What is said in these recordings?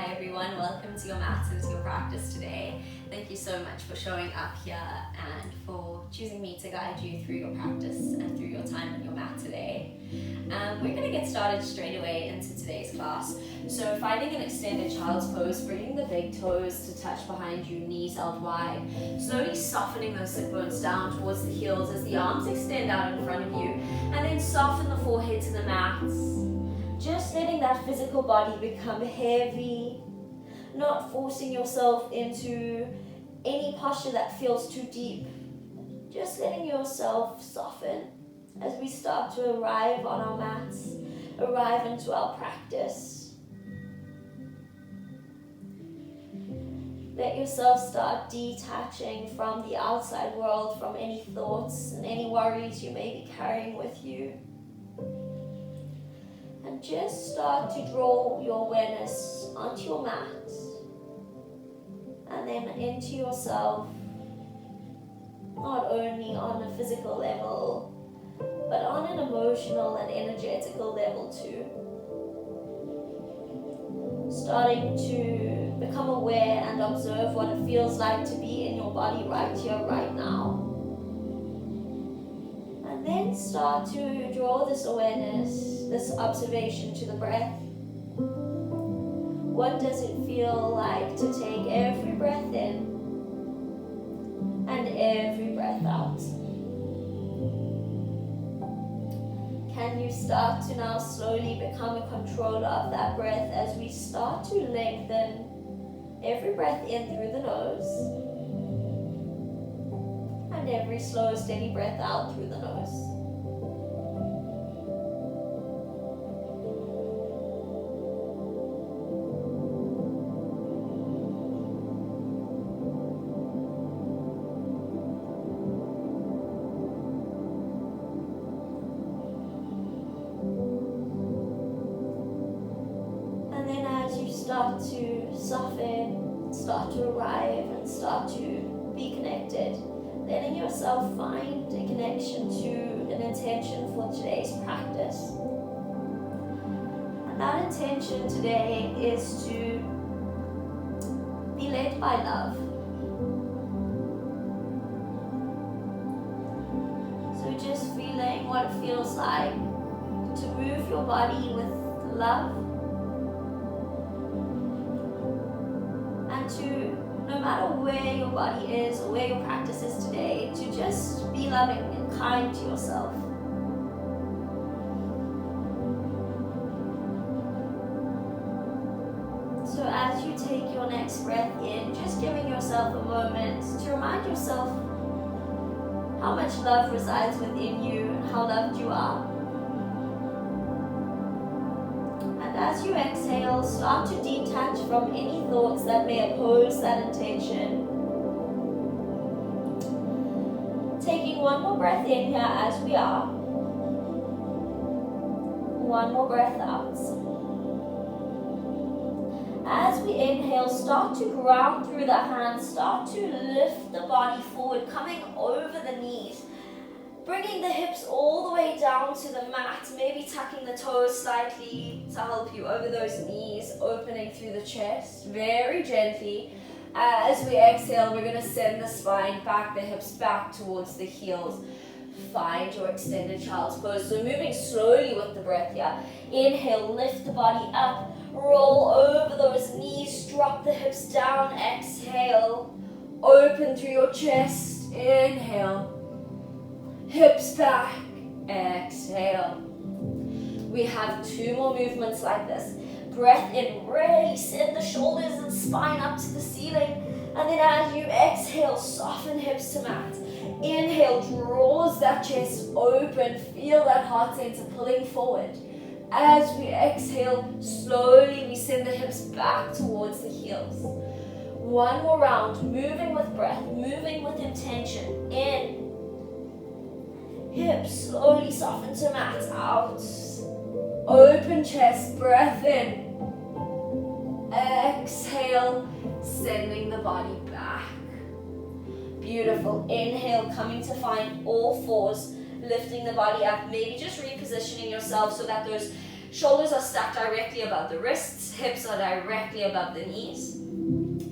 Hi everyone, welcome to your mat and to your practice today. Thank you so much for showing up here and for choosing me to guide you through your practice and through your time on your mat today. We're going to get started straight away into today's class. So finding an extended child's pose, bringing the big toes to touch behind you, knees out wide. Slowly softening those sit bones down towards the heels as the arms extend out in front of you. And then soften the forehead to the mat. Just letting that physical body become heavy, not forcing yourself into any posture that feels too deep. Just letting yourself soften as we start to arrive on our mats, arrive into our practice. Let yourself start detaching from the outside world, from any thoughts and any worries you may be carrying with you. And just start to draw your awareness onto your mat and then into yourself, not only on a physical level, but on an emotional and energetical level too. Starting to become aware and observe what it feels like to be in your body right here, right now. And then start to draw this awareness, this observation to the breath. What does it feel like to take every breath in and every breath out? Can you start to now slowly become a controller of that breath as we start to lengthen every breath in through the nose and every slow, steady breath out through the nose. Start to soften, start to arrive, and start to be connected. Letting yourself find a connection to an intention for today's practice. And that intention today is to be led by love. So just feeling what it feels like to move your body with love. To, no matter where your body is or where your practice is today, to just be loving and kind to yourself. So as you take your next breath in, just giving yourself a moment to remind yourself how much love resides within you and how loved you are. As you exhale, start to detach from any thoughts that may oppose that intention. Taking one more breath in here as we are. One more breath out. As we inhale, start to ground through the hands. Start to lift the body forward, coming over the knees. Bringing the hips all the way down to the mat, maybe tucking the toes slightly to help you over those knees, opening through the chest very gently. As we exhale, we're going to send the spine back, the hips back towards the heels. Find your extended child's pose. So moving slowly with the breath here. Inhale, lift the body up, roll over those knees, drop the hips down. Exhale, open through your chest. Inhale. Hips back, exhale. We have 2 more movements like this. Breath in, really send the shoulders and spine up to the ceiling. And then as you exhale, soften hips to mat. Inhale, draws that chest open. Feel that heart center pulling forward. As we exhale, slowly we send the hips back towards the heels. One more round, moving with breath, moving with intention. In. Hips slowly soften to mat, out. Open chest, breath in. Exhale, sending the body back. Beautiful. Inhale, coming to find all fours, lifting the body up. Maybe just repositioning yourself so that those Shoulders are stacked directly above the wrists, hips are directly above the knees.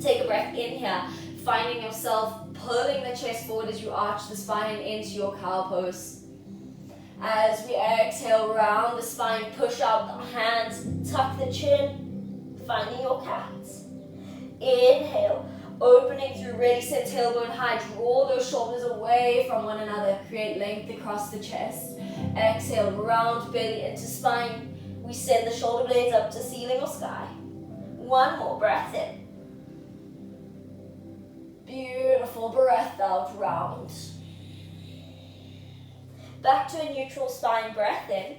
Take a breath in here, finding yourself pulling the chest forward as you arch the spine into your cow pose. As we exhale, round the spine, push out the hands, tuck the chin, finding your cat. Inhale, opening through, ready, set, tailbone high. Draw those shoulders away from one another. Create length across the chest. Exhale, round belly into spine. We send the shoulder blades up to ceiling or sky. One more breath in. Beautiful breath out, round. Back to a neutral spine, breath in.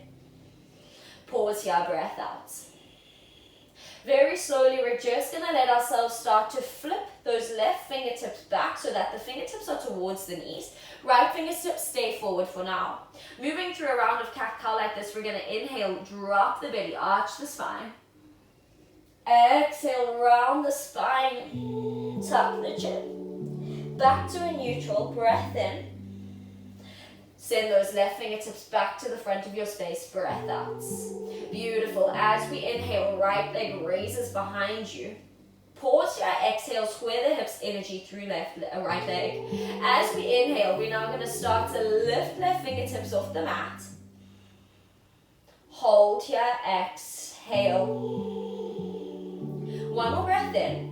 Pause here, breath out. Very slowly, we're just going to let ourselves start to flip those left fingertips back so that the fingertips are towards the knees. Right fingertips stay forward for now. Moving through a round of cat-cow like this, we're going to inhale, drop the belly, arch the spine. Exhale, round the spine, tuck the chin. Back to a neutral, breath in. Send those left fingertips back to the front of your space, breath out. Beautiful. As we inhale, right leg raises behind you. Pause here, exhale, square the hips, energy through right leg. As we inhale, we're now going to start to lift left fingertips off the mat. Hold here, exhale. One more breath in.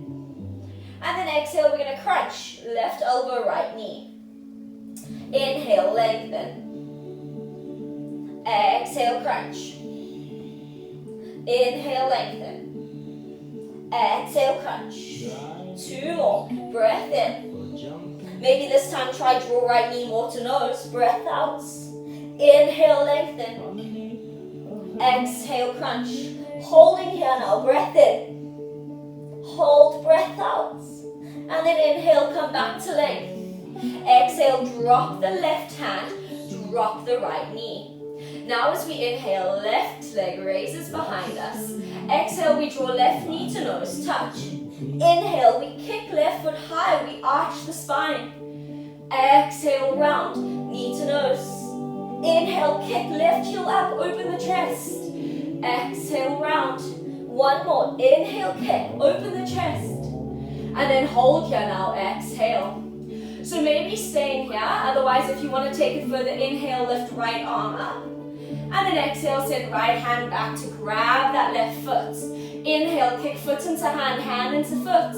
And then exhale, we're going to crunch. Left elbow, right knee. Inhale, lengthen. Exhale, crunch. Inhale, lengthen. Exhale, crunch. 2 more. Breath in. Maybe this time try draw right knee more to nose. Breath out. Inhale, lengthen. Exhale, crunch. Holding here now. Breath in. Hold, breath out. And then inhale, come back to length. Exhale, drop the left hand, drop the right knee. Now as we inhale, left leg raises behind us. Exhale, we draw left knee to nose, touch. Inhale, we kick left foot high, we arch the spine. Exhale, round, knee to nose. Inhale, kick left heel up, open the chest. Exhale, round. One more, inhale, kick, open the chest. And then hold here now, exhale. So maybe staying here, otherwise if you want to take it further, inhale, lift right arm up. And then exhale, send right hand back to grab that left foot. Inhale, kick foot into hand, hand into foot.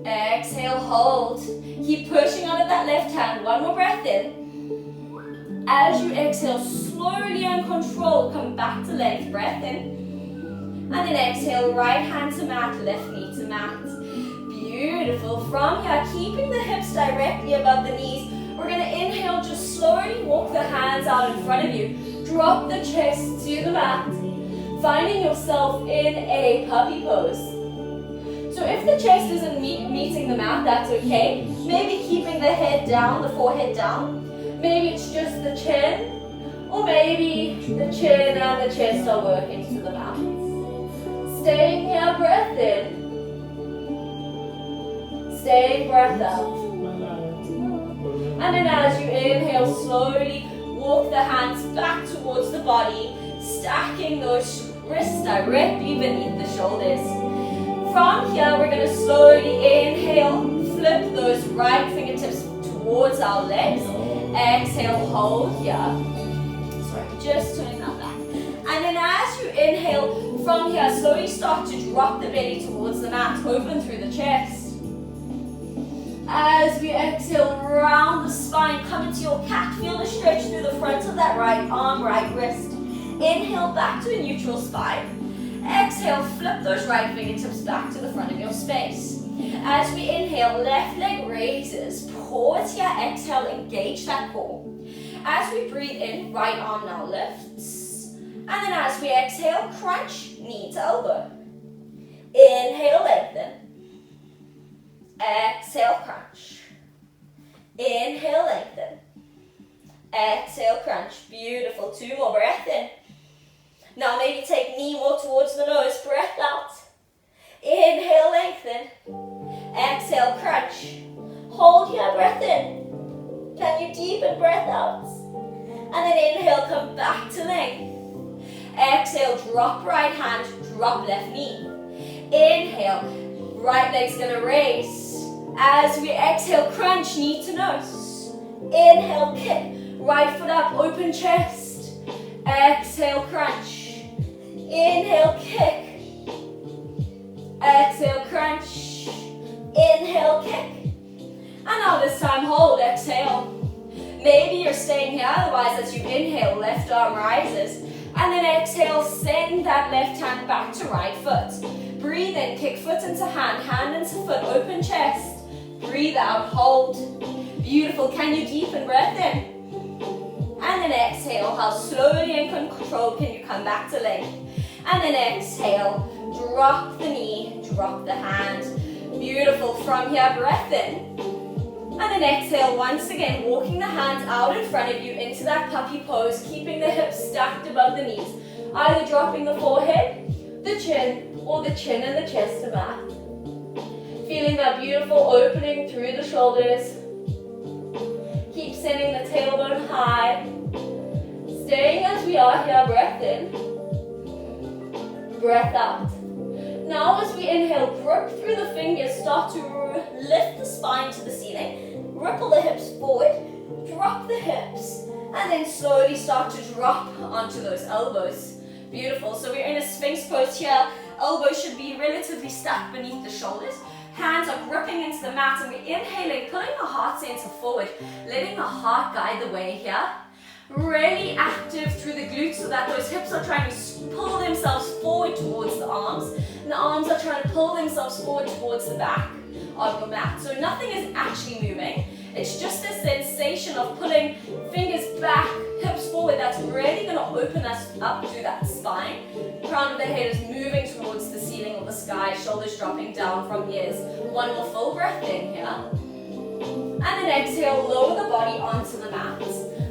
Exhale, hold. Keep pushing out of that left hand. One more breath in. As you exhale, slowly and controlled, come back to length. Breath in. And then exhale, right hand to mat, left knee to mat. Beautiful. From here, keeping the hips directly above the knees, we're going to inhale, just slowly walk the hands out in front of you. Drop the chest to the mat, finding yourself in a puppy pose. So if the chest isn't meeting the mat, that's okay. Maybe keeping the head down, the forehead down. Maybe it's just the chin, or maybe the chin and the chest are working to the mat. Staying here, breath in. Stay, breath out. And then as you inhale, slowly walk the hands back towards the body, stacking those wrists directly beneath the shoulders. From here, we're going to slowly inhale, flip those right fingertips towards our legs. Exhale, hold here. Sorry, just turning that back. And then as you inhale, from here, slowly start to drop the belly towards the mat, open through the chest. As we exhale, round the spine, come into your cat. Feel the stretch through the front of that right arm, right wrist. Inhale, back to a neutral spine. Exhale, flip those right fingertips back to the front of your space. As we inhale, left leg raises. Pause here, exhale, engage that core. As we breathe in, right arm now lifts. And then as we exhale, crunch, knee to elbow. Inhale, lengthen. Exhale, crunch. Inhale, lengthen. Exhale, crunch. Beautiful. 2 more. Breath in. Now maybe take knee more towards the nose. Breath out. Inhale, lengthen. Exhale, crunch. Hold here, breath in. Can you deepen breath out? And then inhale, come back to length. Exhale, drop right hand, drop left knee. Inhale, right leg's gonna raise. As we exhale, crunch, knee to nose. Inhale, kick, right foot up, open chest. Exhale, crunch. Inhale, kick. Exhale, crunch. Inhale, kick. And now this time, hold, exhale. Maybe you're staying here, otherwise as you inhale, left arm rises. And then exhale, send that left hand back to right foot. Breathe in, kick foot into hand, hand into foot, open chest. Breathe out, hold. Beautiful, can you deepen breath in? And then exhale, how slowly and controlled can you come back to leg? And then exhale, drop the knee, drop the hand. Beautiful, from here, breath in. And then exhale, once again, walking the hands out in front of you into that puppy pose, keeping the hips stacked above the knees. Either dropping the forehead, the chin, or the chin and the chest to mat. Feeling that beautiful opening through the shoulders. Keep sending the tailbone high. Staying as we are here, breath in. Breath out. Now as we inhale, grip through the fingers, start to lift the spine to the ceiling, ripple the hips forward, drop the hips, and then slowly start to drop onto those elbows. Beautiful, so we're in a Sphinx pose here. Elbows should be relatively stacked beneath the shoulders. Hands are gripping into the mat, and we're inhaling, pulling the heart center forward, letting the heart guide the way here. Really active through the glutes so that those hips are trying to pull themselves forward towards the arms, and the arms are trying to pull themselves forward towards the back of your mat. So nothing is actually moving. It's just this sensation of pulling fingers back, hips forward, that's really going to open us up through that spine. Crown of the head is moving towards the ceiling or the sky, shoulders dropping down from ears. One more full breath in here. And then exhale, lower the body onto the mat.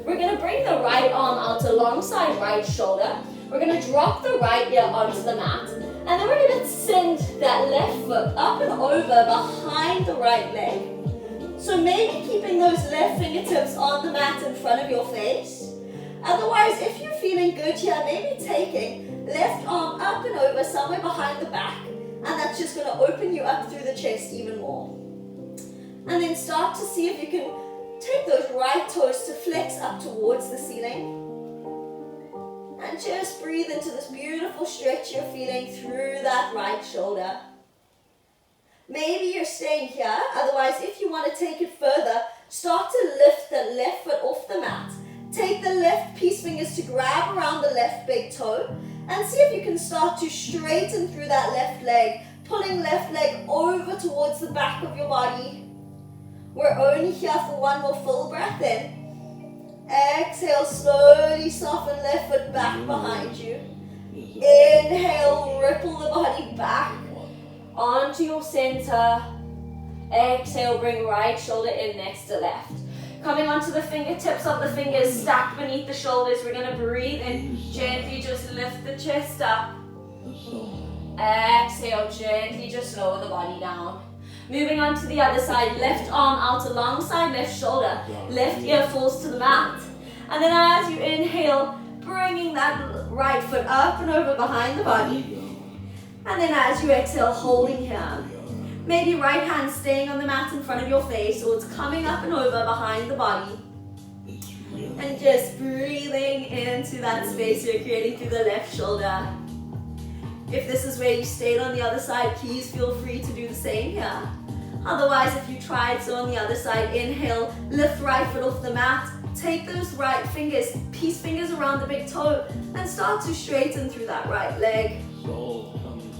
We're going to bring the right arm out alongside right shoulder. We're going to drop the right ear onto the mat. And then we're going to send that left foot up and over behind the right leg. So maybe keeping those left fingertips on the mat in front of your face. Otherwise, if you're feeling good here, maybe taking left arm up and over somewhere behind the back. And that's just going to open you up through the chest even more. And then start to see if you can take those right toes to flex up towards the ceiling. And just breathe into this beautiful stretch you're feeling through that right shoulder. Maybe you're staying here. Otherwise, if you want to take it further, start to lift the left foot off the mat. Take the left peace fingers to grab around the left big toe. And see if you can start to straighten through that left leg. Pulling left leg over towards the back of your body. We're only here for one more full breath in. Exhale, slowly soften left foot back behind you. Inhale, ripple the body back onto your center. Exhale, bring right shoulder in next to left. Coming onto the fingertips of the fingers stacked beneath the shoulders. We're going to breathe in. Gently just lift the chest up. Exhale, gently just lower the body down. Moving on to the other side, left arm out alongside left shoulder, left ear falls to the mat. And then as you inhale, bringing that right foot up and over behind the body. And then as you exhale, holding here. Maybe right hand staying on the mat in front of your face, or it's coming up and over behind the body. And just breathing into that space you're creating through the left shoulder. If this is where you stayed on the other side, please feel free to do the same here. Otherwise, if you tried, so on the other side, inhale, lift right foot off the mat, take those right fingers, peace fingers around the big toe, and start to straighten through that right leg.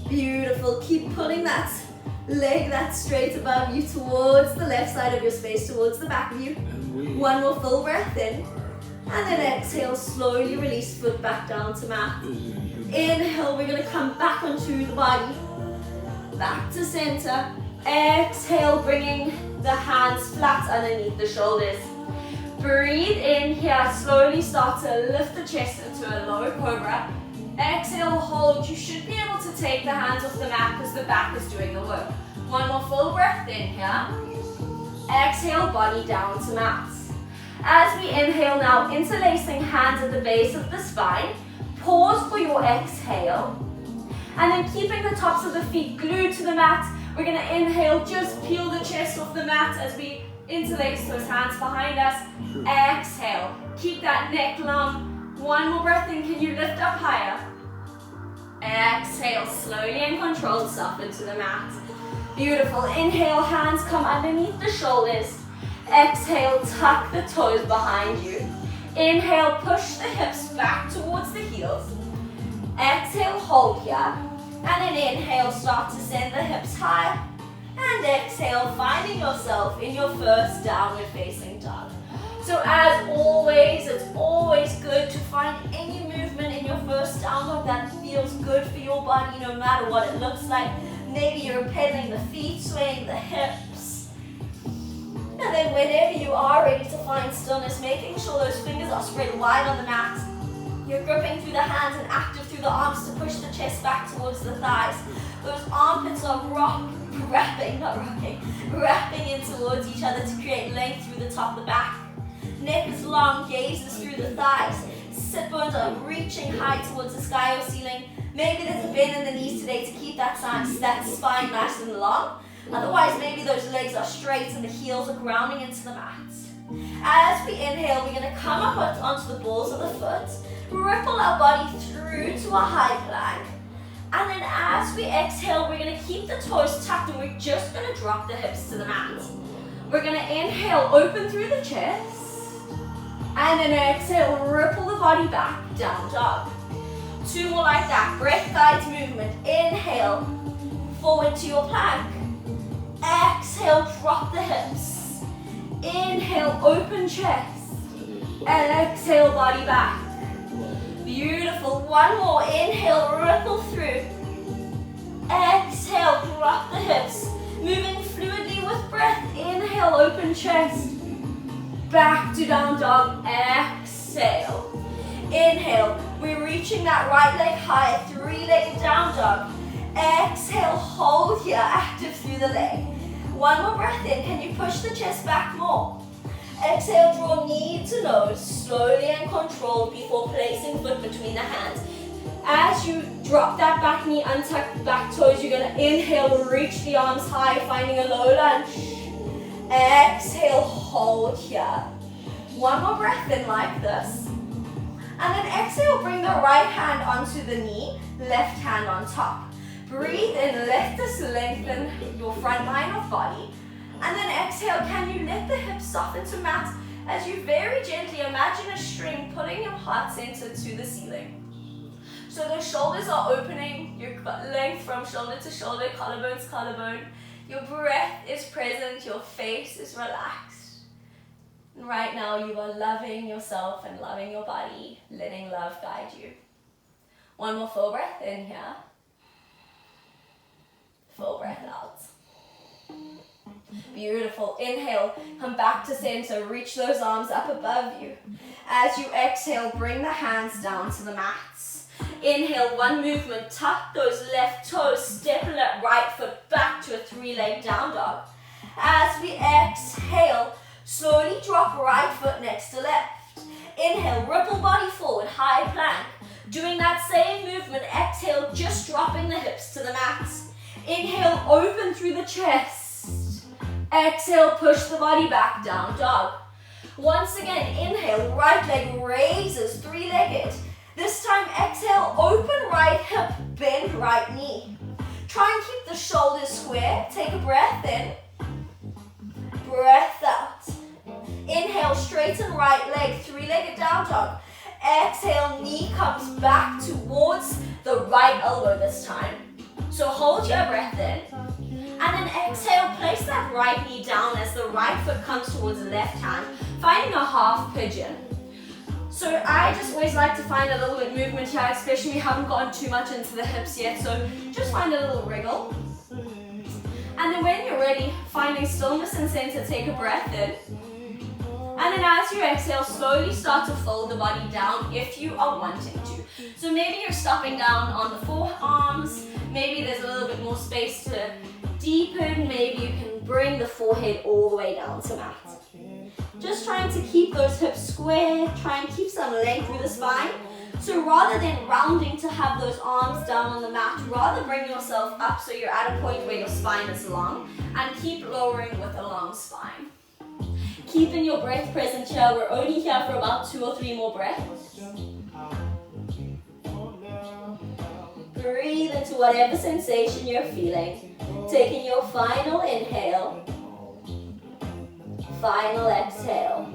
Beautiful, keep pulling that leg that's straight above you towards the left side of your space, towards the back of you. One more full breath in. And then exhale, slowly release foot back down to mat. Inhale, we're going to come back onto the body. Back to center. Exhale, bringing the hands flat underneath the shoulders. Breathe in here, slowly start to lift the chest into a low cobra. Exhale, hold. You should be able to take the hands off the mat because the back is doing the work. One more full breath in here. Exhale, body down to mat. As we inhale now, interlacing hands at the base of the spine. Pause for your your exhale. And then keeping the tops of the feet glued to the mat, we're going to inhale, just peel the chest off the mat as we interlace those hands behind us. Exhale, keep that neck long. One more breath in, can you lift up higher? Exhale, slowly and controlled, soften to the mat. Beautiful, inhale, hands come underneath the shoulders. Exhale, tuck the toes behind you. Inhale, push the hips back towards the heels. Exhale, hold here. And then inhale, start to send the hips high. And exhale, finding yourself in your first downward facing dog. So as always, it's always good to find any movement in your first down dog that feels good for your body, no matter what it looks like. Maybe you're pedaling the feet, swaying the hips. And then whenever you are ready to find stillness, making sure those fingers are spread wide on the mat. You're gripping through the hands and active through the arms to push the chest back towards the thighs. Those armpits are wrapping in towards each other to create length through the top of the back. Neck is long, gazes through the thighs. Sit bones are reaching high towards the sky or ceiling. Maybe there's a bend in the knees today to keep that spine nice and long. Otherwise, maybe those legs are straight and the heels are grounding into the mat. As we inhale, we're going to come up onto the balls of the foot, ripple our body through to a high plank. And then as we exhale, we're going to keep the toes tucked and we're just going to drop the hips to the mat. We're going to inhale, open through the chest. And then exhale, ripple the body back, down dog. Two more like that, breath guides movement. Inhale, forward to your plank. Exhale, drop the hips. Inhale, open chest. And exhale, body back. Beautiful, one more, inhale, ripple through. Exhale, drop the hips. Moving fluidly with breath, inhale, open chest. Back to down dog, exhale. Inhale, we're reaching that right leg high, three-legged down dog. Exhale, hold here, active through the leg. One more breath in, can you push the chest back more? Exhale, draw knee to nose, slowly and controlled before placing foot between the hands. As you drop that back knee, untuck the back toes, you're going to inhale, reach the arms high, finding a low lunge. Exhale, hold here. One more breath in like this. And then exhale, bring the right hand onto the knee, left hand on top. Breathe in, let this lengthen your front line of body. And then exhale, can you let the hips soften to mat as you very gently imagine a string pulling your heart center to the ceiling. So the shoulders are opening, your length from shoulder to shoulder, collarbone to collarbone. Your breath is present, your face is relaxed. And right now you are loving yourself and loving your body, letting love guide you. One more full breath in here. Full breath out. Beautiful. Inhale, come back to center, reach those arms up above you. As you exhale, bring the hands down to the mats. Inhale, one movement, tuck those left toes, step that right foot back to a three-leg down dog. As we exhale, slowly drop right foot next to left. Inhale, ripple body forward, high plank. Doing that same movement, exhale, just dropping the hips to the mats. Inhale, open through the chest. Exhale, push the body back, down dog. Once again, inhale, right leg raises, three-legged. This time, exhale, open right hip, bend right knee. Try and keep the shoulders square. Take a breath in. Breath out. Inhale, straighten right leg, three-legged down dog. Exhale, knee comes back towards the right elbow this time. So hold your breath in. And then exhale, place that right knee down as the right foot comes towards the left hand, finding a half pigeon. So I just always like to find a little bit of movement here, especially we haven't gone too much into the hips yet, so just find a little wriggle. And then when you're ready, finding stillness and center, take a breath in. And then as you exhale, slowly start to fold the body down if you are wanting to. So maybe you're stopping down on the forearms, maybe there's a little bit more space to deepen, maybe you can bring the forehead all the way down to mat. Just trying to keep those hips square, try and keep some length through the spine. So rather than rounding to have those arms down on the mat, rather bring yourself up so you're at a point where your spine is long, and keep lowering with a long spine. Keeping your breath present here. We're only here for about 2 or 3 more breaths. Breathe into whatever sensation you're feeling. Taking your final inhale. Final exhale.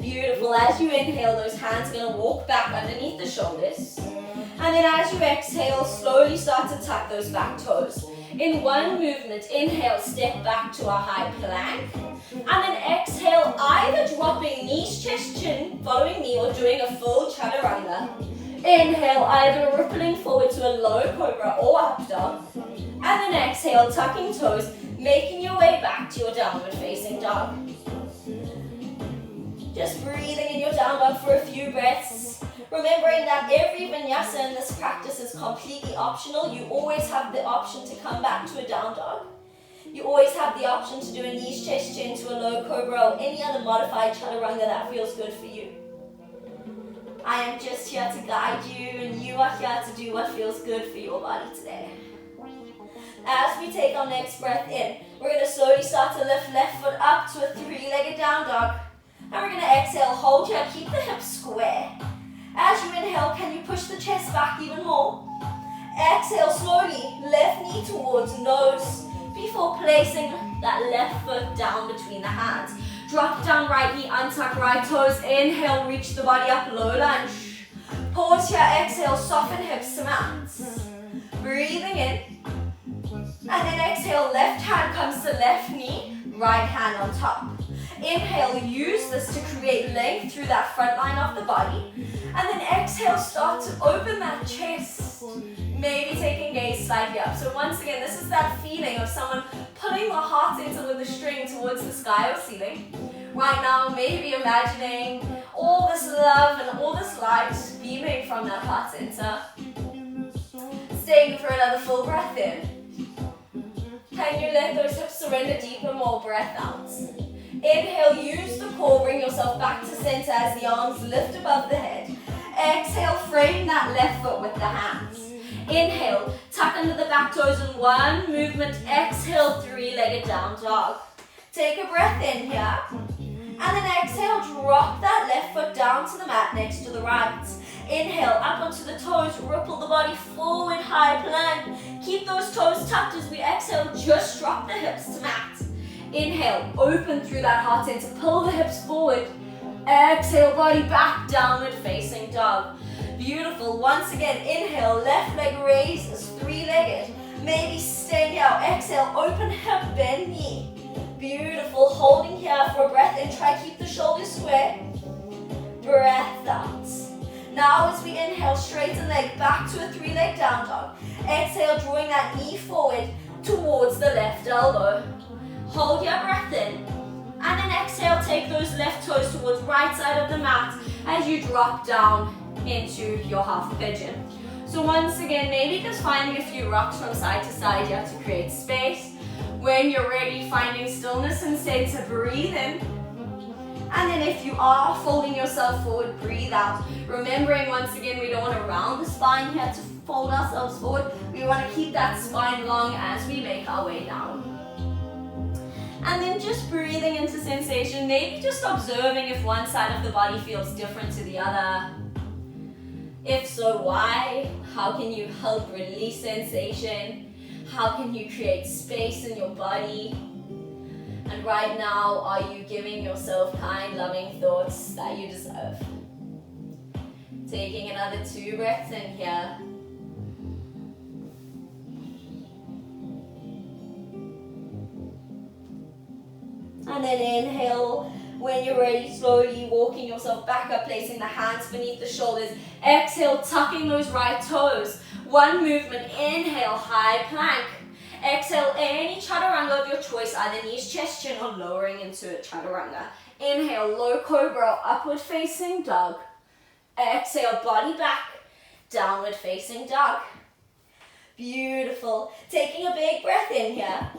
Beautiful. As you inhale, those hands are going to walk back underneath the shoulders. And then as you exhale, slowly start to tuck those back toes. In one movement, inhale, step back to a high plank. And then exhale, either dropping knees, chest, chin, following me, or doing a full chaturanga. Inhale, either rippling forward to a low cobra or up dog. And then exhale, tucking toes, making your way back to your downward facing dog. Just breathing in your down dog for a few breaths. Remembering that every vinyasa in this practice is completely optional. You always have the option to come back to a down dog. You always have the option to do a knees, chest, chin to a low cobra or any other modified chaturanga that feels good for you. I am just here to guide you, and you are here to do what feels good for your body today. As we take our next breath in, we're going to slowly start to lift left foot up to a 3-legged down dog. And we're going to exhale, hold here, keep the hips square. As you inhale, can you push the chest back even more? Exhale slowly, left knee towards nose before placing that left foot down between the hands. Drop down right knee, untuck right toes. Inhale, reach the body up, low lunge. Pause here, exhale, soften hips to mat. Breathing in. And then exhale, left hand comes to left knee, right hand on top. Inhale, use this to create length through that front line of the body. And then exhale, start to open that chest. Maybe taking gaze slightly up. So once again, this is that feeling of someone pulling the heart center with the string towards the sky or ceiling. Right now, maybe imagining all this love and all this light beaming from that heart center. Staying for another full breath in. Can you let those hips surrender deeper, more breath out? Inhale, use the core, bring yourself back to center as the arms lift above the head. Exhale, frame that left foot with the hands. Inhale, tuck under the back toes in one movement. Exhale, 3-legged down dog. Take a breath in here. And then exhale, drop that left foot down to the mat next to the right. Inhale, up onto the toes, ripple the body forward, high plank. Keep those toes tucked as we exhale, just drop the hips to mat. Inhale, open through that heart center, pull the hips forward. Exhale, body back, downward facing dog. Beautiful. Once again, inhale, left leg raises, 3-legged. Maybe stay here. Exhale, open hip, bend knee. Beautiful. Holding here for a breath in. Try keep the shoulders square. Breath out. Now as we inhale, straighten leg back to a 3-leg down dog. Exhale, drawing that knee forward towards the left elbow. Hold your breath in. And then exhale, take those left toes towards right side of the mat as you drop down into your half pigeon. So once again, maybe just finding a few rocks from side to side here to create space. When you're ready, finding stillness and center, breathe in. And then if you are folding yourself forward, breathe out. Remembering once again, we don't want to round the spine here to fold ourselves forward. We want to keep that spine long as we make our way down. And then just breathing into sensation, maybe just observing if one side of the body feels different to the other. If so, why? How can you help release sensation? How can you create space in your body? And right now, are you giving yourself kind, loving thoughts that you deserve? Taking another 2 breaths in here. And then inhale. When you're ready, slowly walking yourself back up, placing the hands beneath the shoulders. Exhale, tucking those right toes. One movement, inhale, high plank. Exhale, any chaturanga of your choice, either knees, chest, chin, or lowering into a chaturanga. Inhale, low cobra, upward facing dog. Exhale, body back, downward facing dog. Beautiful. Taking a big breath in here.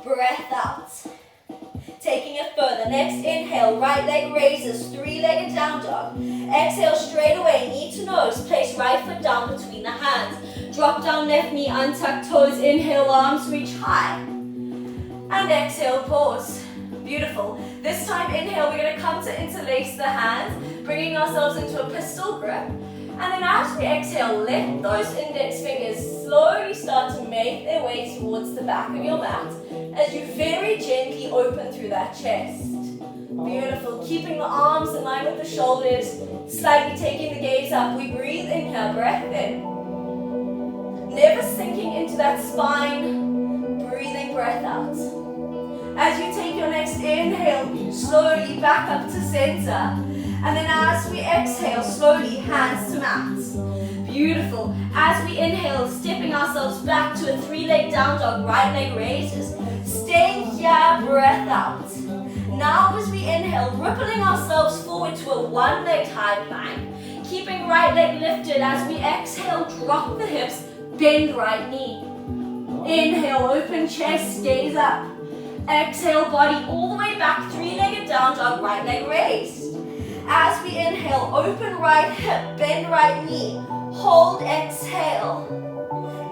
Breath out. Taking it further. Next inhale, right leg raises, 3-legged down dog. Exhale, straight away, knee to Drop down left knee, untuck toes, inhale, arms reach high. And exhale, pause. Beautiful. This time, inhale, we're gonna come to interlace the hands, bringing ourselves into a pistol grip. And then as we exhale, let those index fingers slowly start to make their way towards the back of your mat as you very gently open through that chest. Beautiful. Keeping the arms in line with the shoulders, slightly taking the gaze up. We breathe in here, breath in. Never sinking into that spine, breathing breath out. As you take your next inhale, slowly back up to center. And then as we exhale, slowly hands to mat. Beautiful. As we inhale, stepping ourselves back to a 3-leg down dog, right leg raises. Staying here, breath out. Now as we inhale, rippling ourselves forward to a 1-legged high plank. Keeping right leg lifted. As we exhale, drop the hips, bend right knee. Inhale, open chest, gaze up. Exhale, body all the way back, 3-legged down dog, right leg raised. As we inhale, open right hip, bend right knee. Hold, exhale.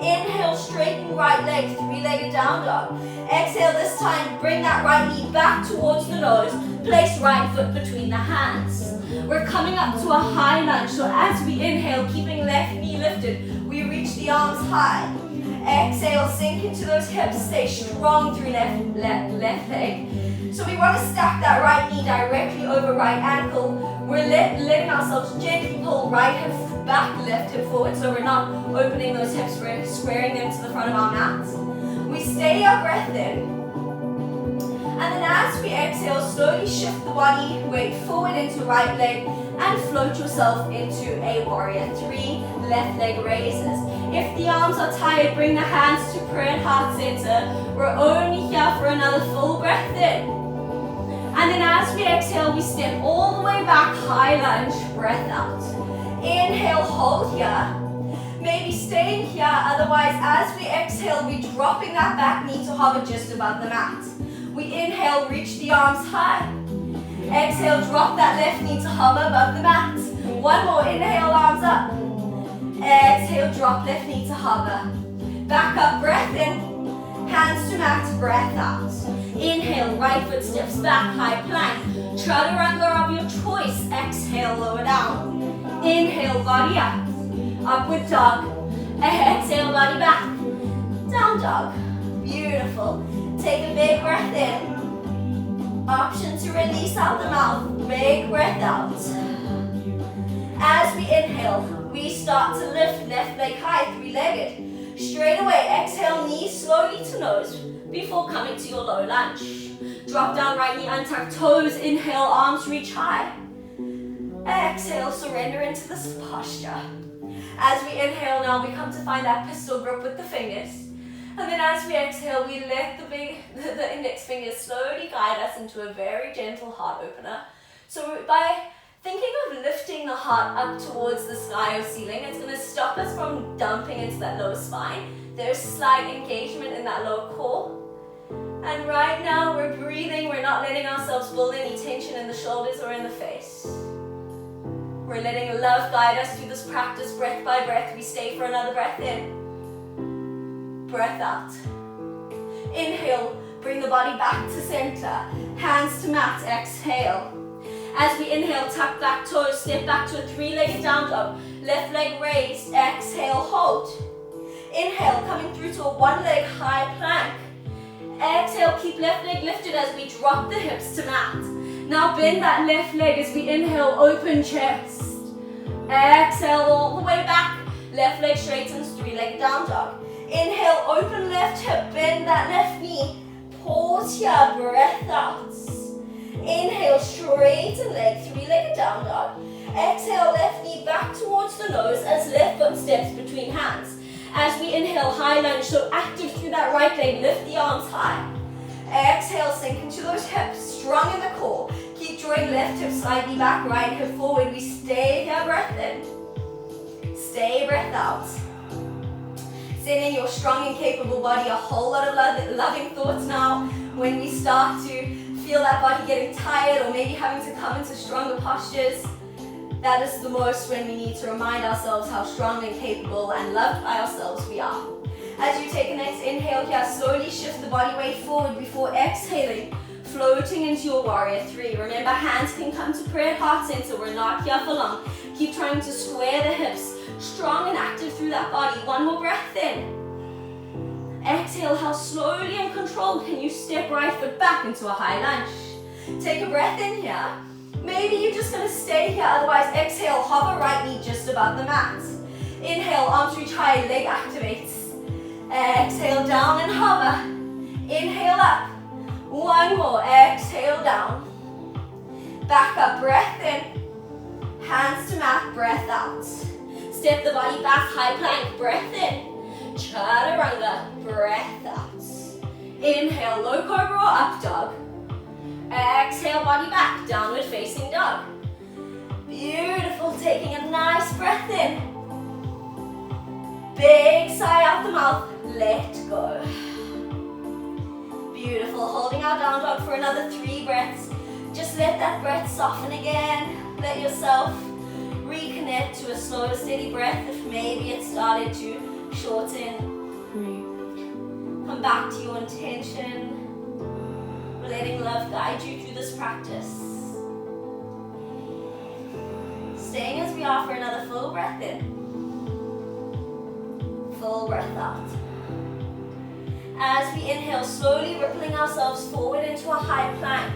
Inhale, straighten right leg, 3-legged down dog. Exhale this time, bring that right knee back towards the nose. Place right foot between the hands. We're coming up to a high lunge, so as we inhale, keeping left knee lifted, we reach the arms high. Exhale, sink into those hips, stay strong through left leg. So we want to stack that right knee directly over right ankle. We're letting ourselves gently pull right hip back, left hip forward, so we're not opening those hips, we're squaring them to the front of our mat. We stay our breath in. And then as we exhale, slowly shift the body weight forward into right leg and float yourself into a warrior 3, left leg raises. If the arms are tired, bring the hands to prayer heart center. We're only here for another full breath in. And then as we exhale, we step all the way back, high lunge, breath out. Inhale, hold here. Maybe staying here, otherwise as we exhale, we're dropping that back knee to hover just above the mat. We inhale, reach the arms high. Exhale, drop that left knee to hover above the mat. One more, inhale, arms up. Exhale, drop left knee to hover. Back up, breath in. Hands to mat, breath out. Inhale, right foot steps back, high plank. Chaturanga of your choice. Exhale, lower down. Inhale, body up. Upward dog. Exhale, body back. Down dog. Beautiful. Take a big breath in. Option to release out the mouth. Big breath out. As we inhale, we start to lift left leg high, 3-legged. Straight away, exhale, knees slowly to nose before coming to your low lunge. Drop down right knee, untuck toes. Inhale, arms reach high. Exhale, surrender into this posture. As we inhale now, we come to find that pistol grip with the fingers. And then as we exhale, we let the index fingers slowly guide us into a very gentle heart opener. So by thinking of lifting the heart up towards the sky or ceiling, it's going to stop us from dumping into that lower spine. There's slight engagement in that lower core. And right now we're breathing, we're not letting ourselves build any tension in the shoulders or in the face. We're letting love guide us through this practice, breath by breath. We stay for another breath in. Breath out. Inhale, bring the body back to center. Hands to mat, exhale. As we inhale, tuck back toes, step back to a 3-legged down dog. Left leg raised, exhale, hold. Inhale, coming through to a 1-leg high plank. Exhale, keep left leg lifted as we drop the hips to mat. Now bend that left leg as we inhale, open chest. Exhale, all the way back. Left leg straightens, 3-legged down dog. Inhale, open left hip, bend that left knee. Pause here, breath out. Inhale, straighten leg, 3-legged down dog. Exhale, left knee back towards the nose as left foot steps between hands. As we inhale, high lunge, so active through that right leg, lift the arms high. Exhale, sink into those hips, strong in the core. Keep drawing left hip slightly back, right hip forward. We stay here, breath in. Stay, breath out. Sending your strong and capable body a whole lot of loving thoughts now. When we start to feel that body getting tired or maybe having to come into stronger postures, That is the most when we need to remind ourselves how strong and capable and loved by ourselves we are. As you take the next inhale here, slowly shift the body weight forward before exhaling, floating into your warrior three. Remember, hands can come to prayer heart center. We're not here for long. Keep trying to square the hips, strong and active through that body. One more breath in. Exhale, how slowly and controlled can you step right foot back into a high lunge. Take a breath in here. Maybe you're just going to stay here, otherwise exhale, hover right knee just above the mat. Inhale, arms reach high, leg activates. Exhale, down and hover. Inhale up. One more, exhale down. Back up, breath in. Hands to mat, breath out. Step the body back, high plank, breath in. Chaturanga, breath out. Inhale, low cobra or up dog. Exhale, body back, downward facing dog. Beautiful, taking a nice breath in. Big sigh out the mouth, let go. Beautiful, holding our down dog for another 3 breaths. Just let that breath soften again. Let yourself reconnect to a slow, steady breath if maybe it started to shorten. Come back to your intention. Letting love guide you through this practice. Staying as we are for another full breath in. Full breath out. As we inhale, slowly rippling ourselves forward into a high plank.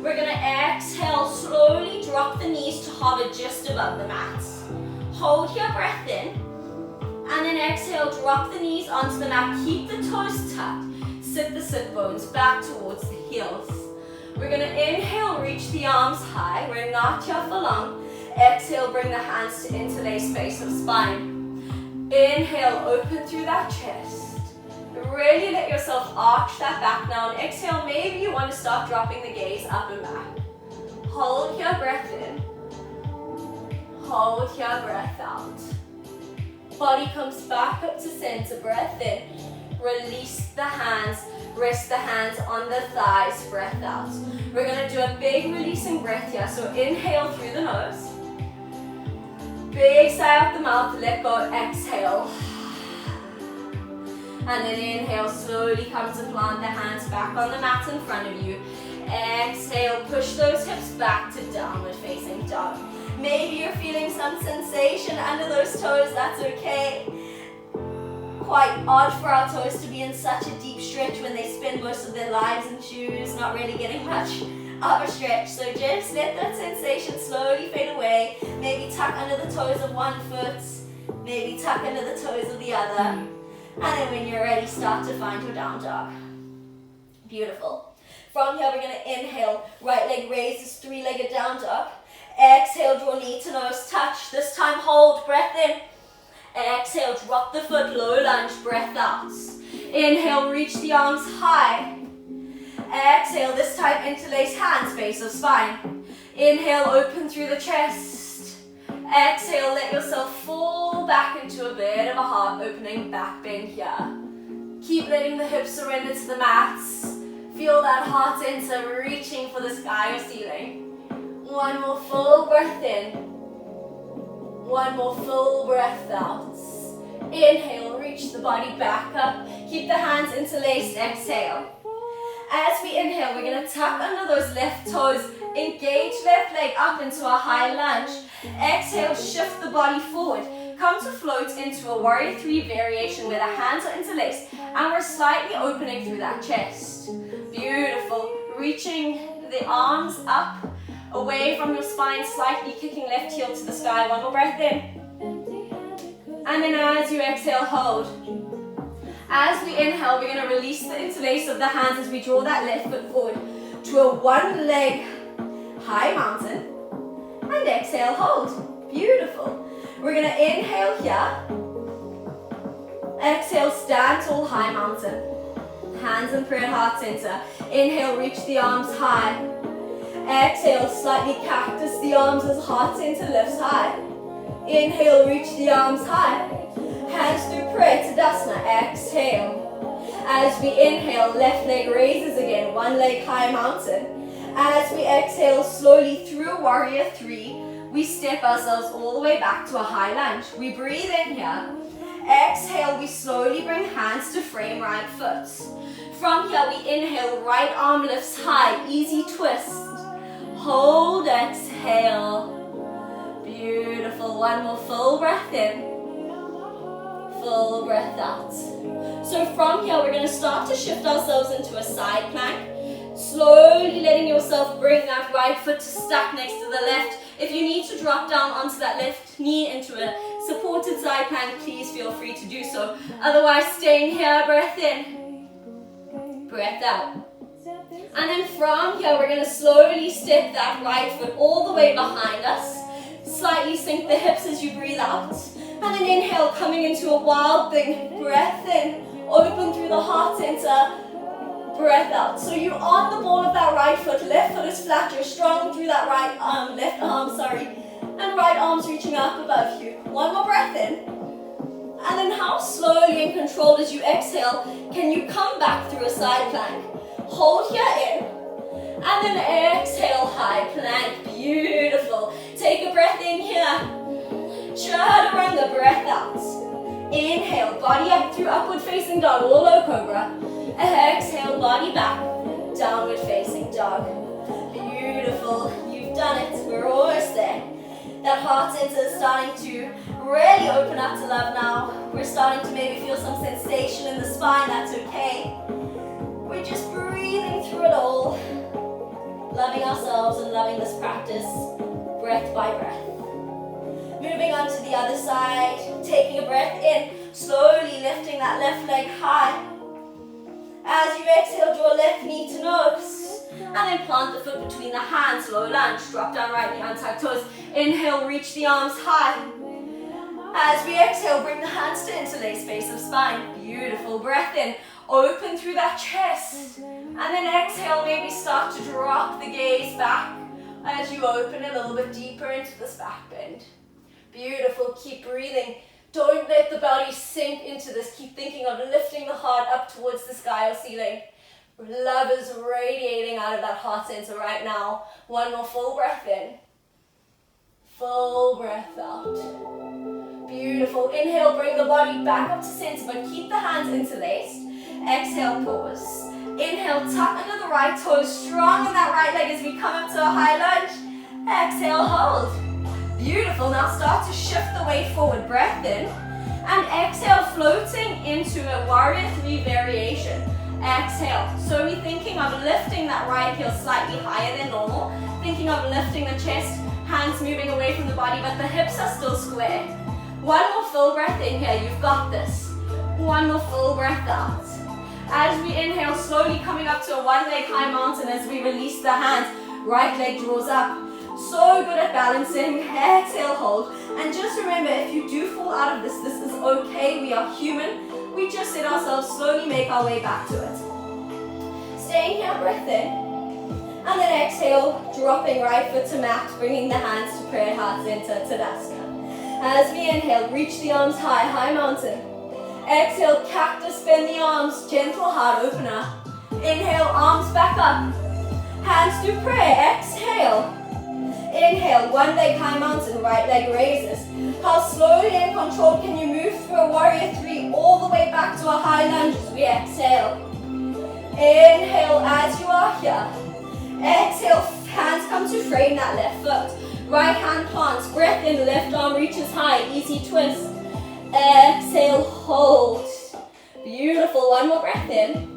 We're going to exhale, slowly drop the knees to hover just above the mat. Hold your breath in. And then exhale, drop the knees onto the mat. Keep the toes tucked. Sit the sit bones back towards the heels. We're going to inhale, reach the arms high. We're not here for long. Exhale, bring the hands to interlace base of spine. Inhale, open through that chest. Really let yourself arch that back now. And exhale, maybe you want to start dropping the gaze up and back. Hold your breath in. Hold your breath out. Body comes back up to center, breath in. Release the hands, rest the hands on the thighs, breath out. We're going to do a big releasing breath here. So inhale through the nose. Big sigh out the mouth, let go, exhale. And then inhale, slowly come to plant the hands back on the mat in front of you. Exhale, push those hips back to downward facing dog. Maybe you're feeling some sensation under those toes, that's okay. Quite odd for our toes to be in such a deep stretch when they spend most of their lives in shoes, not really getting much of a stretch. So just let that sensation slowly fade away. Maybe tuck under the toes of one foot, maybe tuck under the toes of the other. And then when you're ready, start to find your down dog. Beautiful. From here, we're going to inhale, right leg raises, 3-legged down dog. Exhale, draw knee to nose, touch. This time hold, breath in. Exhale, drop the foot, low lunge, breath out. Inhale, reach the arms high. Exhale, this time interlace hands, base of spine. Inhale, open through the chest. Exhale, let yourself fall back into a bit of a heart opening back bend here. Keep letting the hips surrender to the mats. Feel that heart center reaching for the sky or ceiling. One more full breath in. One more full breath out. Inhale, reach the body back up. Keep the hands interlaced, exhale. As we inhale, we're going to tuck under those left toes. Engage left leg up into a high lunge. Exhale, shift the body forward. Come to float into a warrior 3 variation where the hands are interlaced and we're slightly opening through that chest. Beautiful. Reaching the arms up, away from your spine, slightly kicking left heel to the sky. One more breath in. And then as you exhale, hold. As we inhale, we're going to release the interlace of the hands as we draw that left foot forward to a 1-leg high mountain. And exhale, hold. Beautiful. We're going to inhale here. Exhale, stand tall, high mountain. Hands in prayer, heart center. Inhale, reach the arms high. Exhale, slightly cactus the arms as heart center lifts high. Inhale, reach the arms high. Hands through prayer, Tadasana. Exhale. As we inhale, left leg raises again, 1 leg high mountain. As we exhale slowly through warrior 3, we step ourselves all the way back to a high lunge. We breathe in here. Exhale, we slowly bring hands to frame right foot. From here, we inhale, right arm lifts high, easy twist. Hold, exhale. Beautiful, one more full breath in. Full breath out. So from here, we're going to start to shift ourselves into a side plank. Slowly letting yourself bring that right foot to stack next to the left. If you need to drop down onto that left knee into a supported side plank, please feel free to do so. Otherwise, staying here, breath in, breath out. And then from here, we're going to slowly step that right foot all the way behind us. Slightly sink the hips as you breathe out. And then inhale, coming into a wild thing. Breath in, open through the heart center. Breath out. So you're on the ball of that right foot. Left foot is flat. You're strong through that right arm, left arm, and right arm's reaching up above you. One more breath in. And then how slowly and controlled as you exhale, can you come back through a side plank? Hold here in. And then exhale, high plank. Beautiful. Take a breath in here. Chaturanga, breath out. Inhale, body up through upward facing dog or low cobra. Exhale, body back, downward facing dog. Beautiful, you've done it, we're almost there. That heart center is starting to really open up to love now. We're starting to maybe feel some sensation in the spine, that's okay. We're just breathing through it all, loving ourselves and loving this practice, breath by breath. Moving on to the other side, taking a breath in, slowly lifting that left leg high. As you exhale, draw left knee to nose. And then plant the foot between the hands, low lunge. Drop down right knee, untuck toes. Inhale, reach the arms high. As we exhale, bring the hands to interlace base of spine. Beautiful, breath in. Open through that chest. And then exhale, maybe start to drop the gaze back as you open a little bit deeper into this back bend. Beautiful, keep breathing. Don't let the belly sink into this. Keep thinking of lifting the heart up towards the sky or ceiling. Love is radiating out of that heart center right now. One more full breath in. Full breath out. Beautiful. Inhale, bring the body back up to center, but keep the hands interlaced. Exhale, pause. Inhale, tuck under the right toes, strong in that right leg as we come up to a high lunge. Exhale, hold. Beautiful, now start to shift the weight forward, breath in, and exhale, floating into a warrior 3 variation. Exhale, so we're thinking of lifting that right heel slightly higher than normal, thinking of lifting the chest, hands moving away from the body, but the hips are still square. One more full breath in here, you've got this. One more full breath out. As we inhale, slowly coming up to a one leg high mountain as we release the hands, right leg draws up. So good at balancing. Exhale, hold. And just remember, if you do fall out of this is okay. We are human. We just let ourselves slowly make our way back to it. Staying here, breath in. And then exhale, dropping right foot to mat, bringing the hands to prayer heart center, Tadasana. As we inhale, reach the arms high, high mountain. Exhale, cactus, bend the arms, gentle heart opener. Inhale, arms back up. Hands to prayer, exhale. Inhale, one leg high mountain, right leg raises. How slowly and controlled can you move through a warrior 3 all the way back to a high lunge as we exhale. Inhale as you are here. Exhale, hands come to frame that left foot. Right hand plants, breath in, left arm reaches high, easy twist. Exhale, hold. Beautiful, one more breath in.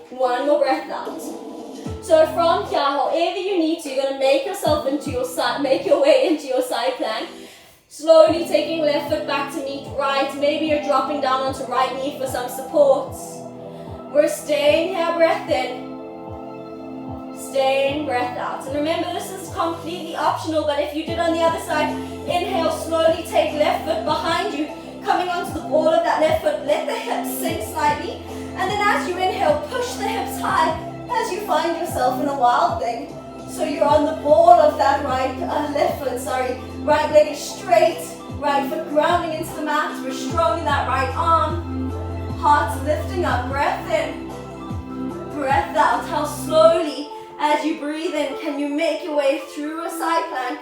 One more breath out. So from here, however you need to, you're going to make yourself into your side, make your way into your side plank. Slowly taking left foot back to meet right. Maybe you're dropping down onto right knee for some support. We're staying here, breath in. Staying, breath out. And remember, this is completely optional, but if you did on the other side, inhale, slowly take left foot behind you, coming onto the ball of that left foot. Let the hips sink slightly. And then as you inhale, push the hips high. As you find yourself in a wild thing. So you're on the ball of that left foot, right leg is straight, right foot grounding into the mat. We're strong in that right arm. Heart's lifting up, breath in, breath out. How slowly, as you breathe in, can you make your way through a side plank?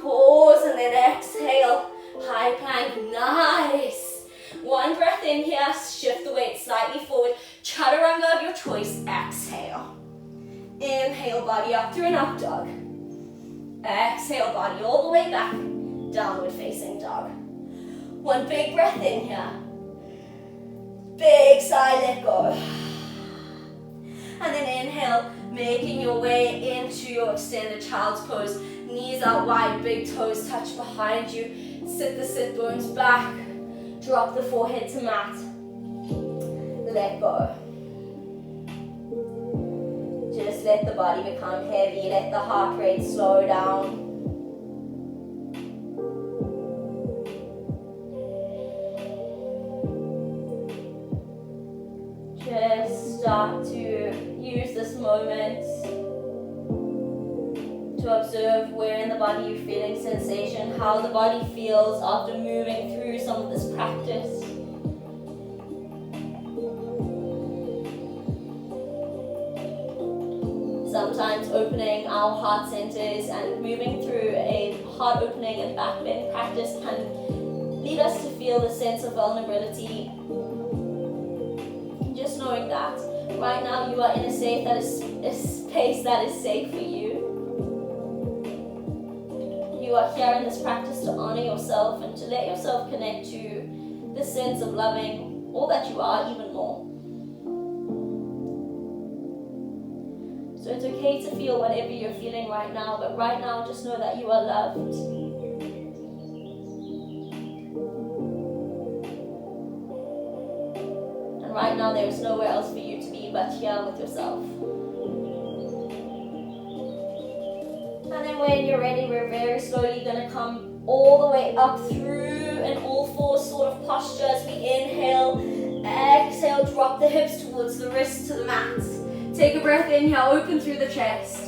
Pause and then exhale. High plank, nice. One breath in here, shift the weight slightly forward. Chaturanga of your choice, exhale. Inhale, body up through an up dog. Exhale, body all the way back. Downward facing dog. One big breath in here. Big sigh, let go. And then inhale, making your way into your extended child's pose. Knees out wide, big toes touch behind you. Sit the sit bones back. Drop the forehead to mat. Let go. Just let the body become heavy. Let the heart rate slow down. Just start to use this moment to observe where in the body you're feeling sensation, how the body feels after moving through some of this practice. Sometimes opening our heart centers and moving through a heart opening and back bend practice can lead us to feel a sense of vulnerability. Just knowing that right now you are in a space that is safe for you. You are here in this practice to honor yourself and to let yourself connect to the sense of loving all that you are even more. So it's okay to feel whatever you're feeling right now, but right now just know that you are loved. And right now there is nowhere else for you to be but here with yourself. And then when you're ready, we're very slowly going to come all the way up through an all fours sort of posture as we inhale, exhale, drop the hips towards the wrists to the mat. Take a breath in here, open through the chest.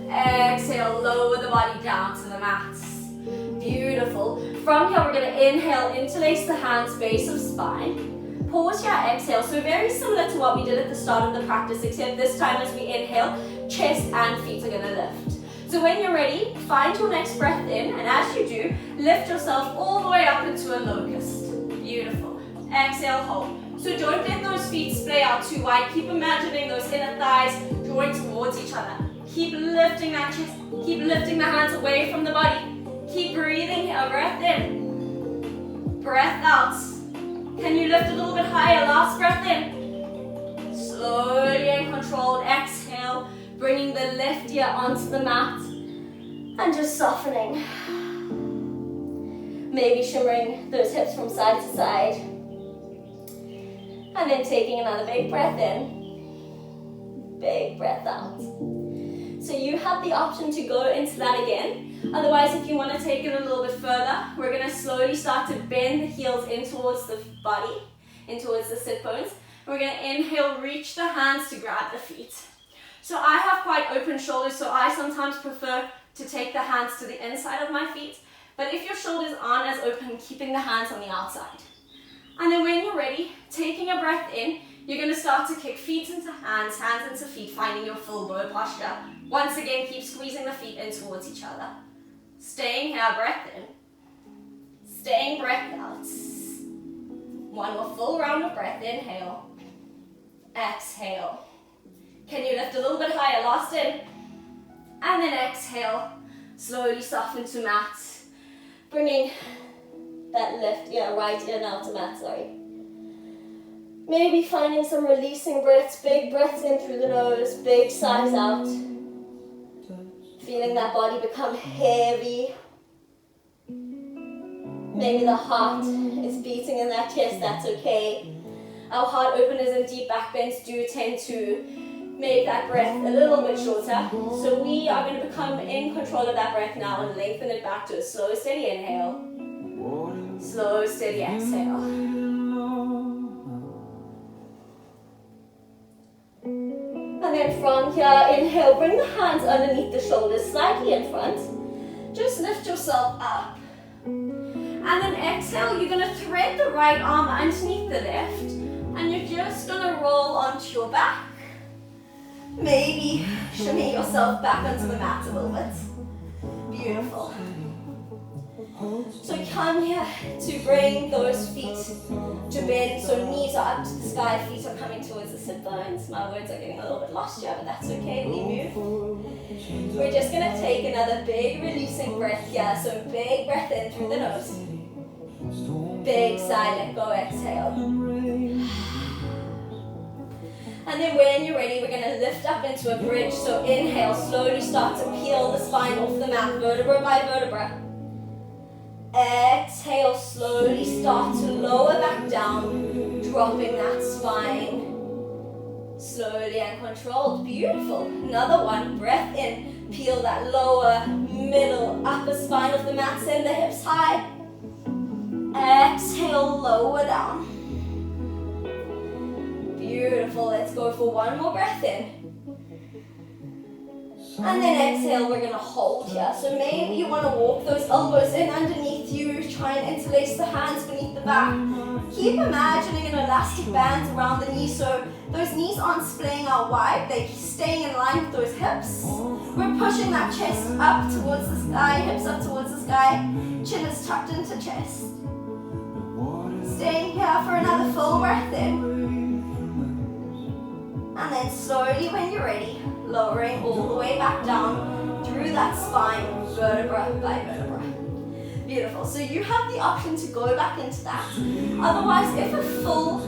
Exhale, lower the body down to the mat. Beautiful. From here, we're going to inhale, interlace the hands, base of spine. Pause here, exhale. So very similar to what we did at the start of the practice, except this time as we inhale, chest and feet are going to lift. So when you're ready, find your next breath in, and as you do, lift yourself all the way up into a locust. Beautiful. Exhale, hold. So don't let those feet splay out too wide. Keep imagining those inner thighs drawing towards each other. Keep lifting that chest. Keep lifting the hands away from the body. Keep breathing here. Breath in. Breath out. Can you lift a little bit higher? Last breath in. Slowly and controlled. Exhale. Bringing the left ear onto the mat. And just softening. Maybe shimmering those hips from side to side. And then taking another big breath in, big breath out. So you have the option to go into that again. Otherwise, if you want to take it a little bit further, we're going to slowly start to bend the heels in towards the body, in towards the sit bones. We're going to inhale, reach the hands to grab the feet. So I have quite open shoulders, so I sometimes prefer to take the hands to the inside of my feet. But if your shoulders aren't as open, keeping the hands on the outside. And then when you're ready, taking a breath in, you're going to start to kick feet into hands, hands into feet, finding your full bow posture. Once again, keep squeezing the feet in towards each other. Staying here, breath in. Staying, breath out. One more full round of breath, inhale. Exhale. Can you lift a little bit higher, last in. And then exhale, slowly soften to mat. Bringing that left ear, right ear now to mat, sorry. Maybe finding some releasing breaths, big breaths in through the nose, big sighs out. Feeling that body become heavy. Maybe the heart is beating in that chest, that's okay. Our heart openers and deep back bends do tend to make that breath a little bit shorter. So we are going to become in control of that breath now and lengthen it back to a slow, steady inhale. Slow, steady exhale. And then from here, inhale, bring the hands underneath the shoulders, slightly in front. Just lift yourself up. And then exhale, you're going to thread the right arm underneath the left. And you're just going to roll onto your back. Maybe shimmy yourself back onto the mat a little bit. Beautiful. So come here to bring those feet to bend. So knees are up to the sky, feet are coming towards the sit bones. My words are getting a little bit lost here, but that's okay, we move. We're just gonna take another big releasing breath here. So big breath in through the nose. Big sigh, let go, exhale. And then when you're ready, we're gonna lift up into a bridge. So inhale, slowly start to peel the spine off the mat, vertebra by vertebra. Exhale, slowly start to lower back down, dropping that spine. Slowly and controlled, beautiful. Another one, breath in, peel that lower, middle, upper spine of the mat, send the hips high. Exhale, lower down. Beautiful, let's go for one more breath in. And then exhale, we're gonna hold here. So maybe you wanna walk those elbows in underneath you, try and interlace the hands beneath the back. Keep imagining an elastic band around the knees so those knees aren't splaying out wide, they're staying in line with those hips. We're pushing that chest up towards the sky, hips up towards the sky, chin is tucked into chest. Staying here for another full breath in. And then slowly when you're ready, lowering all the way back down through that spine, vertebra by vertebra. Beautiful. So you have the option to go back into that. Otherwise, if a full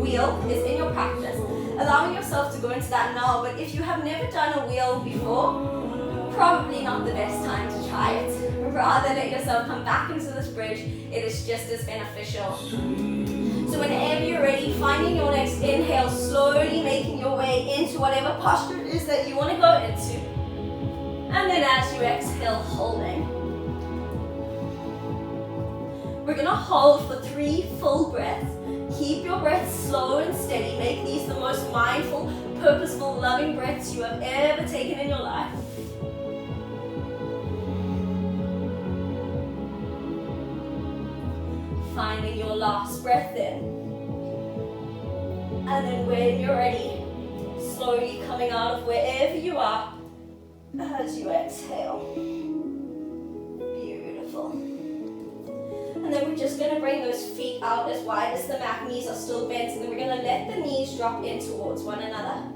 wheel is in your practice, allowing yourself to go into that now. But if you have never done a wheel before, probably not the best time to try it. Rather let yourself come back into this bridge. It is just as beneficial. So whenever you're ready, finding your next inhale, slowly making your way into whatever posture it is that you want to go into. And then as you exhale, holding. We're going to hold for 3 full breaths. Keep your breath slow and steady. Make these the most mindful, purposeful, loving breaths you have ever taken in your life. Finding your last breath in. And then when you're ready, slowly coming out of wherever you are as you exhale. Beautiful. And then we're just going to bring those feet out as wide as the mat. Knees are still bent, and then we're going to let the knees drop in towards one another.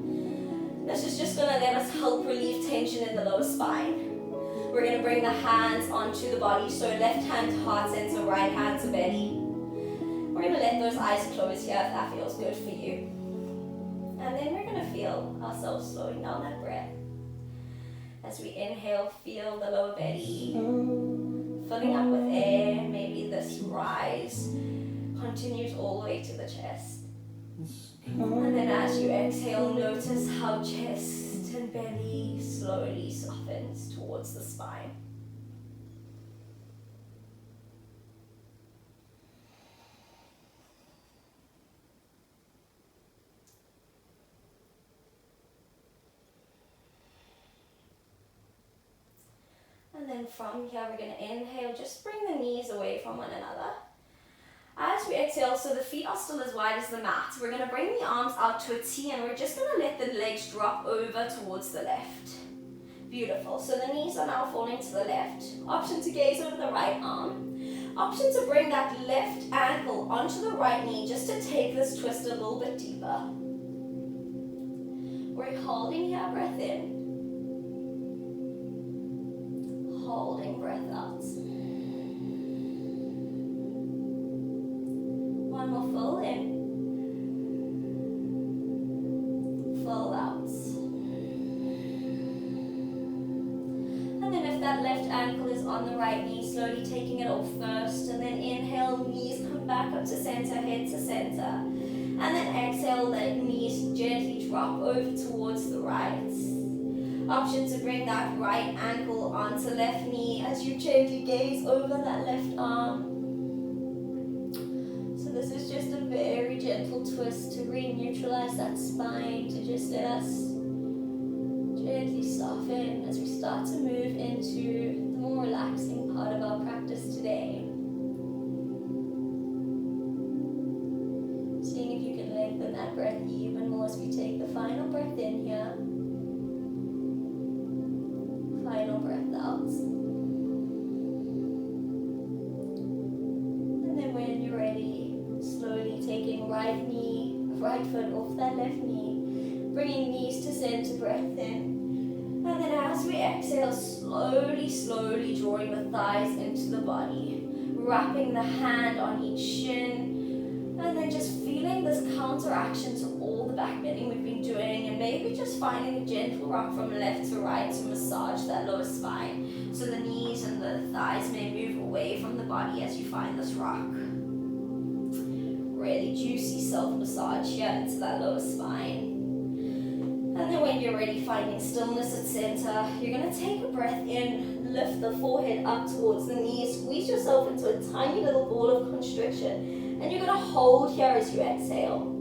This is just going to let us help relieve tension in the lower spine. We're going to bring the hands onto the body, so left hand to heart center, right hand to belly. We're going to let those eyes close here if that feels good for you. And then we're going to feel ourselves slowing down that breath. As we inhale, feel the lower belly filling up with air. Maybe this rise continues all the way to the chest. And then as you exhale, notice how chest and belly slowly softens towards the spine. And then from here, we're going to inhale, just bring the knees away from one another. As we exhale, so the feet are still as wide as the mat, we're going to bring the arms out to a T, and we're just going to let the legs drop over towards the left. Beautiful. So the knees are now falling to the left. Option to gaze over the right arm. Option to bring that left ankle onto the right knee, just to take this twist a little bit deeper. We're holding here, breath in. Holding breath out. One more full in. Full out. And then if that left ankle is on the right knee, slowly taking it off first. And then inhale, knees come back up to center, head to center. And then exhale, let knees gently drop over towards the right. Option to bring that right ankle onto left knee as you gently gaze over that left arm. So this is just a very gentle twist to re-neutralize that spine, to just let us gently soften as we start to move into the more relaxing part of our practice today. Seeing if you can lengthen that breath even more as we take the final breath in here. Final breath out. right foot off that left knee. Bringing knees to center, breath in. And then as we exhale, slowly, slowly drawing the thighs into the body. Wrapping the hand on each shin. And then just feeling this counteraction to all the back bending we've been doing. And maybe just finding a gentle rock from left to right to massage that lower spine. So the knees and the thighs may move away from the body as you find this rock. Really juicy self-massage here into that lower spine. And then when you're ready, finding stillness at center, you're going to take a breath in, lift the forehead up towards the knees, squeeze yourself into a tiny little ball of constriction, and you're going to hold here as you exhale.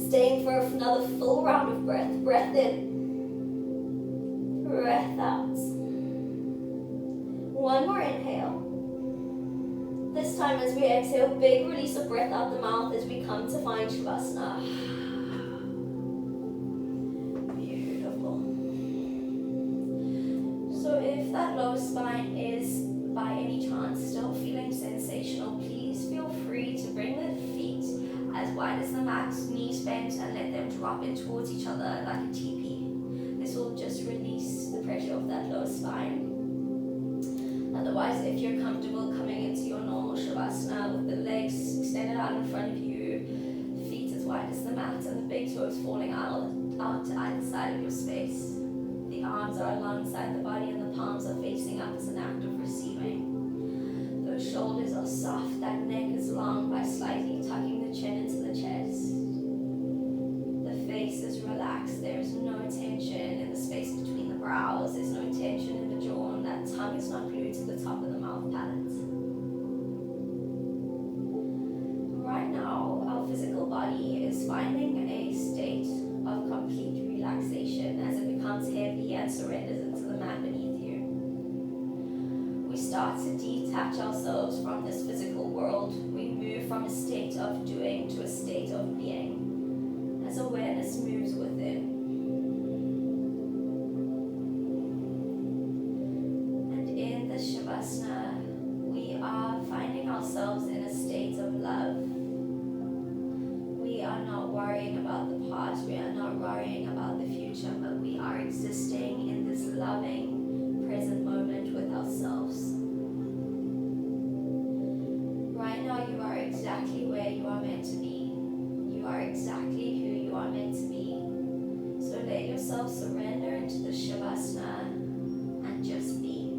Staying for another full round of breath. Breath in, breath out. One more inhale. This time as we exhale, big release of breath out the mouth as we come to find Shavasana. So if that lower spine is by any chance still feeling sensational, please feel free to bring the feet as wide as the mat, knees bent, and let them drop in towards each other like a teepee. This will just release the pressure of that lower spine. Otherwise, if you're comfortable coming into your normal Shavasana with the legs extended out in front of you, feet as wide as the mat, and the big toes falling out to either side of your space. The arms are alongside the body and the palms are facing up as an act of receiving. Those shoulders are soft, that neck is long by slightly tucking the chin into the chest. The face is relaxed, there is no tension in the space between the brows, there's no tension in the jaw, and that tongue is not glued to the top of the mouth palate. Right now, our physical body is finding a state of complete relaxation as it becomes heavy and surrenders into the mat beneath you. We start to detach ourselves from this physical world. We move from a state of doing to a state of being as awareness moves within. And in the Shavasana, we are finding ourselves in a state of love. We are not worrying about the past, we are not worrying about the future, but we are existing in this loving present moment with ourselves. Right now you are exactly where you are meant to be. You are exactly who you are meant to be. So let yourself surrender into the Shavasana and just be.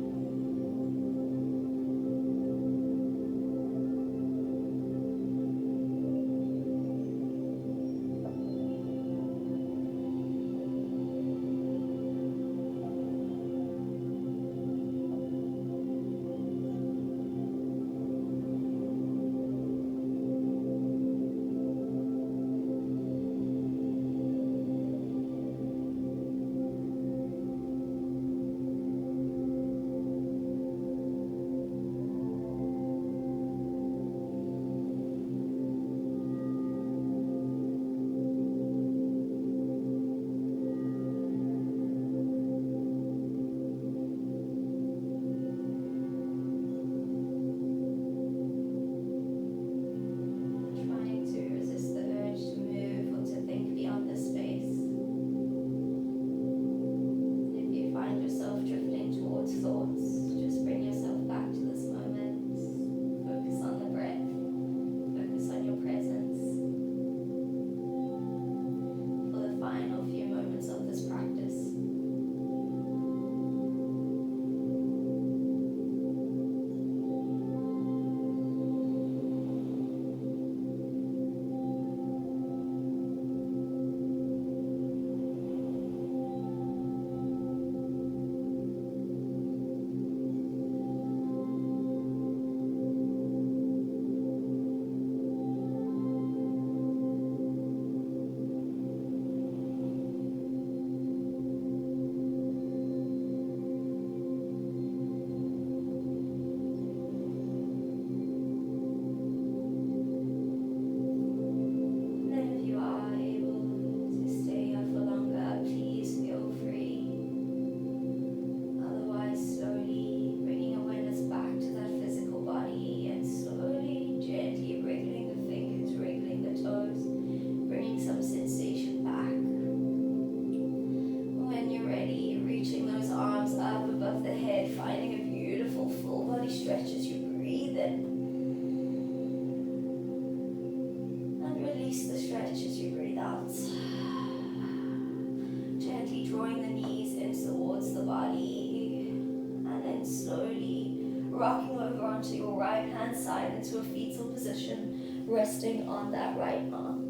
hand side into a fetal position, resting on that right arm.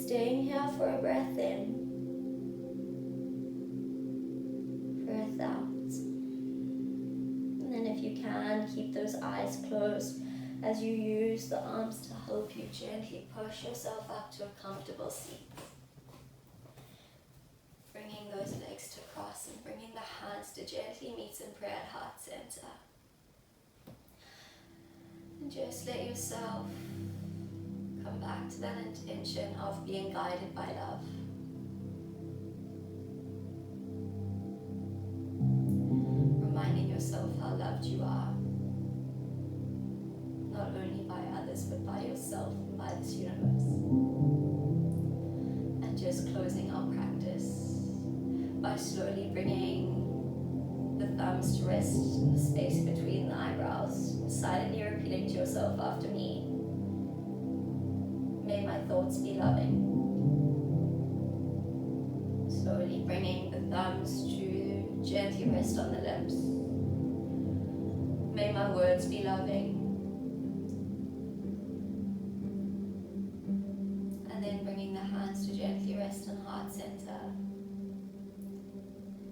Staying here for a breath in, breath out. And then if you can, keep those eyes closed as you use the arms to help you gently push yourself up to a comfortable seat. Bringing those legs to cross and bringing the hands to gently meet in prayer at heart center. And just let yourself come back to that intention of being guided by love. Reminding yourself how loved you are. Not only by others, but by yourself and by this universe. And just closing our practice by slowly bringing the thumbs to rest in the space between the eyebrows, silently repeating to yourself after me, may my thoughts be loving. Slowly bringing the thumbs to gently rest on the lips. May my words be loving. And then bringing the hands to gently rest on heart center.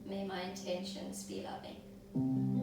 May my intentions be loving.